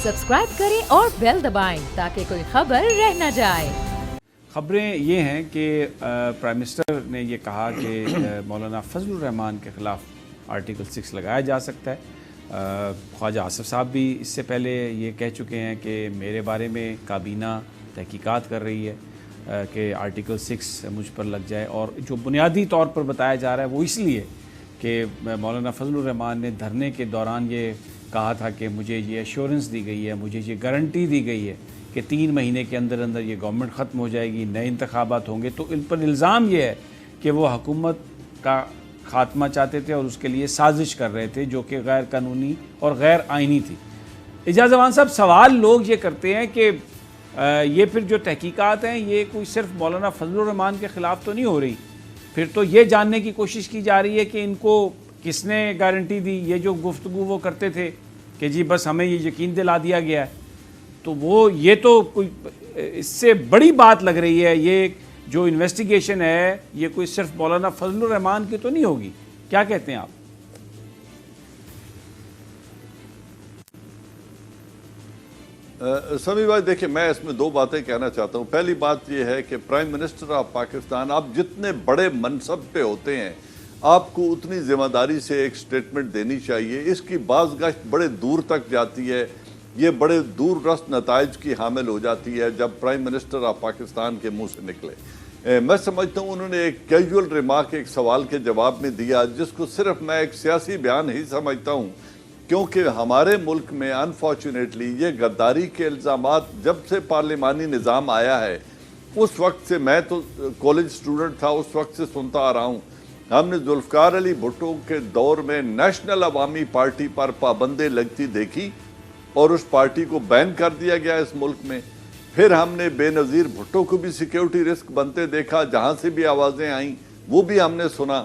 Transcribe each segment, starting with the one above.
Subscribe करें और bell दबाएं ताकि कोई खबर रह न जाए। खबरें ये हैं कि प्राइम मिनिस्टर ने ये कहा कि मौलाना फजलुर रहमान के ख़िलाफ़ आर्टिकल 6 लगाया जा सकता है। ख्वाजा आसिफ साहब भी इससे पहले ये कह चुके हैं कि मेरे बारे में काबीना तहकीकात कर रही है कि आर्टिकल 6 मुझ पर लग जाए, और जो बुनियादी तौर पर बताया जा रहा है वो इसलिए कि मौलाना फजलुर रहमान ने धरने के दौरान ये कहा था कि मुझे ये एश्योरेंस दी गई है, मुझे ये गारंटी दी गई है कि 3 महीने के अंदर अंदर ये गवर्नमेंट ख़त्म हो जाएगी, नए इंतखाबात होंगे। तो इन पर इल्ज़ाम ये है कि वो हुकूमत का ख़ात्मा चाहते थे और उसके लिए साजिश कर रहे थे जो कि गैर कानूनी और गैर आइनी थी। एजाज जमान साहब, सवाल लोग ये करते हैं कि ये फिर जो तहकीकात हैं ये कोई सिर्फ मौलाना फजलुर रहमान के ख़िलाफ़ तो नहीं हो रही, फिर तो ये जानने की कोशिश की जा रही है कि इनको किसने गारंटी दी। ये जो गुफ्तगू वो करते थे कि जी बस हमें ये यकीन दिला दिया गया है, तो वो ये तो कोई इससे बड़ी बात लग रही है। ये जो इन्वेस्टिगेशन है ये कोई सिर्फ मौलाना फजलुर रहमान की तो नहीं होगी, क्या कहते हैं आप? समी भाई, देखिए, मैं इसमें 2 बातें कहना चाहता हूँ। पहली बात यह है कि प्राइम मिनिस्टर ऑफ पाकिस्तान, आप जितने बड़े मनसब पे होते हैं आपको उतनी जिम्मेदारी से एक स्टेटमेंट देनी चाहिए। इसकी बाज़गश्त बड़े दूर तक जाती है, ये बड़े दूर रस्त नताइज की हामिल हो जाती है जब प्राइम मिनिस्टर ऑफ पाकिस्तान के मुंह से निकले। मैं समझता हूँ उन्होंने एक कैजुअल रिमार्क एक सवाल के जवाब में दिया जिसको सिर्फ मैं एक सियासी बयान ही समझता हूँ, क्योंकि हमारे मुल्क में अनफॉर्चुनेटली ये गद्दारी के इल्ज़ामात जब से पार्लिमानी निज़ाम आया है उस वक्त से, मैं तो कॉलेज स्टूडेंट था उस वक्त से सुनता आ रहा हूँ। हमने जुल्फ़िकार अली भुट्टो के दौर में नेशनल अवामी पार्टी पर पाबंदी लगती देखी और उस पार्टी को बैन कर दिया गया इस मुल्क में। फिर हमने बेनज़ीर भुट्टो को भी सिक्योरिटी रिस्क बनते देखा, जहाँ से भी आवाज़ें आईं वो भी हमने सुना।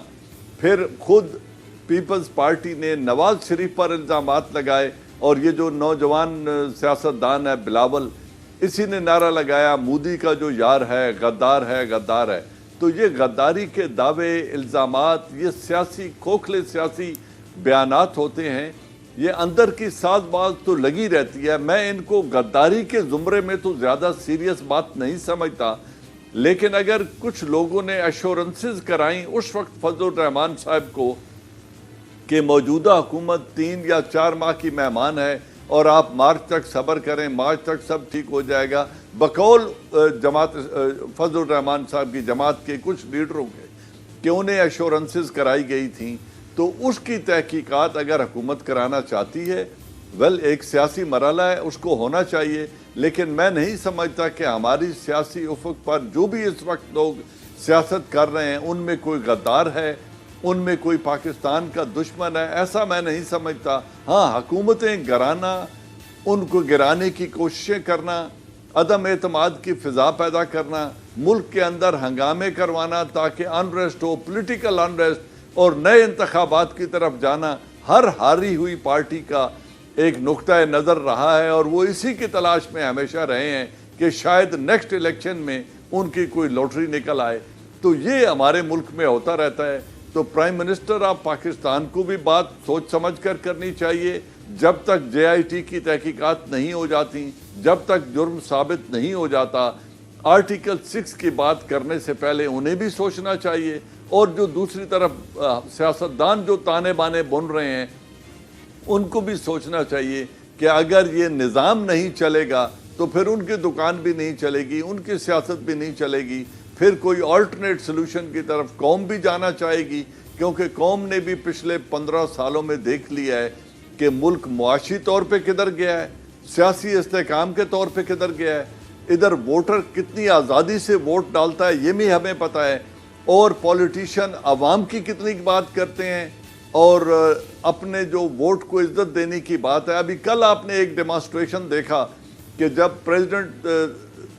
फिर खुद पीपल्स पार्टी ने नवाज शरीफ पर इल्ज़ामात लगाए और ये जो नौजवान सियासतदान है बिलावल, इसी ने नारा लगाया मोदी का जो यार है गद्दार है, गद्दार है। तो ये गद्दारी के दावे, इल्ज़ामात, ये सियासी खोखले सियासी बयानात होते हैं। ये अंदर की साजबाज तो लगी रहती है। मैं इनको गद्दारी के ज़ुमरे में तो ज़्यादा सीरियस बात नहीं समझता, लेकिन अगर कुछ लोगों ने एश्योरेंसेस कराई उस वक्त फजलुर रहमान साहब को कि मौजूदा हुकूमत 3 या 4 माह की मेहमान है और आप मार्च तक सब्र करें, मार्च तक सब ठीक हो जाएगा, बकौल जमात फजलुर रहमान साहब की जमात के कुछ लीडरों के कि उन्हें एश्योरेंसेस कराई गई थी, तो उसकी तहकीकात अगर हुकूमत कराना चाहती है, वेल, एक सियासी मरहला है, उसको होना चाहिए। लेकिन मैं नहीं समझता कि हमारी सियासी उफक पर जो भी इस वक्त लोग सियासत कर रहे हैं उनमें कोई गद्दार है, उनमें कोई पाकिस्तान का दुश्मन है, ऐसा मैं नहीं समझता। हाँ, हुकूमतें गिराना, उनको गिराने की कोशिशें करना, अदम एतमाद की फ़िज़ा पैदा करना, मुल्क के अंदर हंगामे करवाना ताकि अनरेस्ट हो, पोलिटिकल अनरेस्ट और नए इंतखाबात की तरफ जाना, हर हारी हुई पार्टी का एक नुक्ता नज़र रहा है और वो इसी की तलाश में हमेशा रहे हैं कि शायद नेक्स्ट इलेक्शन में उनकी कोई लॉटरी निकल आए। तो ये हमारे मुल्क में होता रहता है। तो प्राइम मिनिस्टर ऑफ पाकिस्तान को भी बात सोच समझ कर करनी चाहिए। जब तक JIT की तहकीकात नहीं हो जाती, जब तक जुर्म साबित नहीं हो जाता, आर्टिकल 6 की बात करने से पहले उन्हें भी सोचना चाहिए। और जो दूसरी तरफ सियासतदान जो ताने बाने बुन रहे हैं उनको भी सोचना चाहिए कि अगर ये निज़ाम नहीं चलेगा तो फिर उनकी दुकान भी नहीं चलेगी, उनकी सियासत भी नहीं चलेगी, फिर कोई ऑल्टरनेट सोल्यूशन की तरफ कौम भी जाना चाहेगी, क्योंकि कौम ने भी पिछले 15 सालों में देख लिया है कि मुल्क मुआशी तौर पे किधर गया है, सियासी इस्तेहकाम के तौर पे किधर गया है। इधर वोटर कितनी आज़ादी से वोट डालता है ये भी हमें पता है, और पॉलिटिशियन आवाम की कितनी बात करते हैं और अपने जो वोट को इज्जत देने की बात है। अभी कल आपने एक डेमोन्स्ट्रेशन देखा कि जब प्रेसिडेंट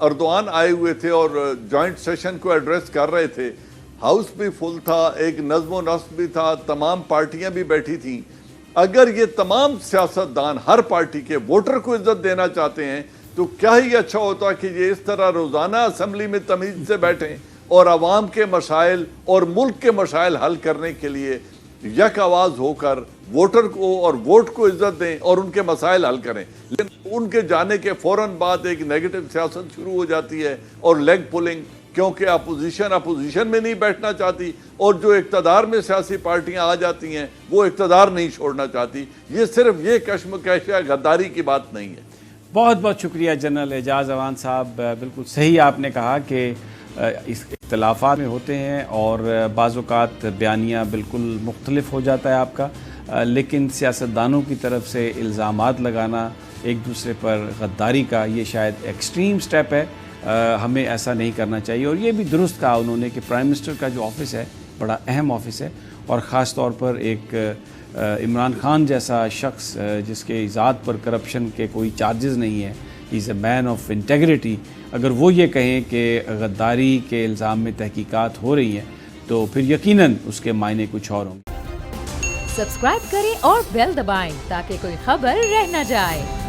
अर्दोआन आए हुए थे और जॉइंट सेशन को एड्रेस कर रहे थे, हाउस भी फुल था, एक नज़्म नस्ब भी था, तमाम पार्टियां भी बैठी थीं। अगर ये तमाम सियासतदान हर पार्टी के वोटर को इज्जत देना चाहते हैं तो क्या ही अच्छा होता कि ये इस तरह रोज़ाना असम्बली में तमीज़ से बैठें और आवाम के मसाइल और मुल्क के मसाइल हल करने के लिए यक आवाज़ होकर वोटर को और वोट को इज्जत दें और उनके मसाइल हल करें। लेकिन उनके जाने के फौरन बाद एक नेगेटिव सियासत शुरू हो जाती है और लेग पुलिंग, क्योंकि अपोजिशन में नहीं बैठना चाहती और जो इक़्तिदार में सियासी पार्टियां आ जाती हैं वो इक़्तिदार नहीं छोड़ना चाहती। ये सिर्फ ये कश्मकश या गद्दारी की बात नहीं है। बहुत बहुत शुक्रिया जनरल एजाज अवान साहब, बिल्कुल सही आपने कहा कि इस इख्तलाफात में होते हैं और बाज़ औक़ात बयानिया बिल्कुल मुख्तलिफ हो जाता है आपका, लेकिन सियासतदानों की तरफ से इल्ज़ामात लगाना एक दूसरे पर गद्दारी का, ये शायद एक्सट्रीम स्टेप है। हमें ऐसा नहीं करना चाहिए। और ये भी दुरुस्त कहा उन्होंने कि प्राइम मिनिस्टर का जो ऑफ़िस है बड़ा अहम ऑफ़िस है और ख़ास तौर पर एक इमरान खान जैसा शख्स जिसके ज़ात पर करप्शन के कोई चार्जेस नहीं है, he is a man of integrity, अगर वो ये कहें कि गद्दारी के इल्ज़ाम में तहकीकात हो रही हैं तो फिर यकीनन उसके मायने कुछ और होंगे। सब्सक्राइब करें और बेल दबाएं ताकि कोई खबर रह न जाए।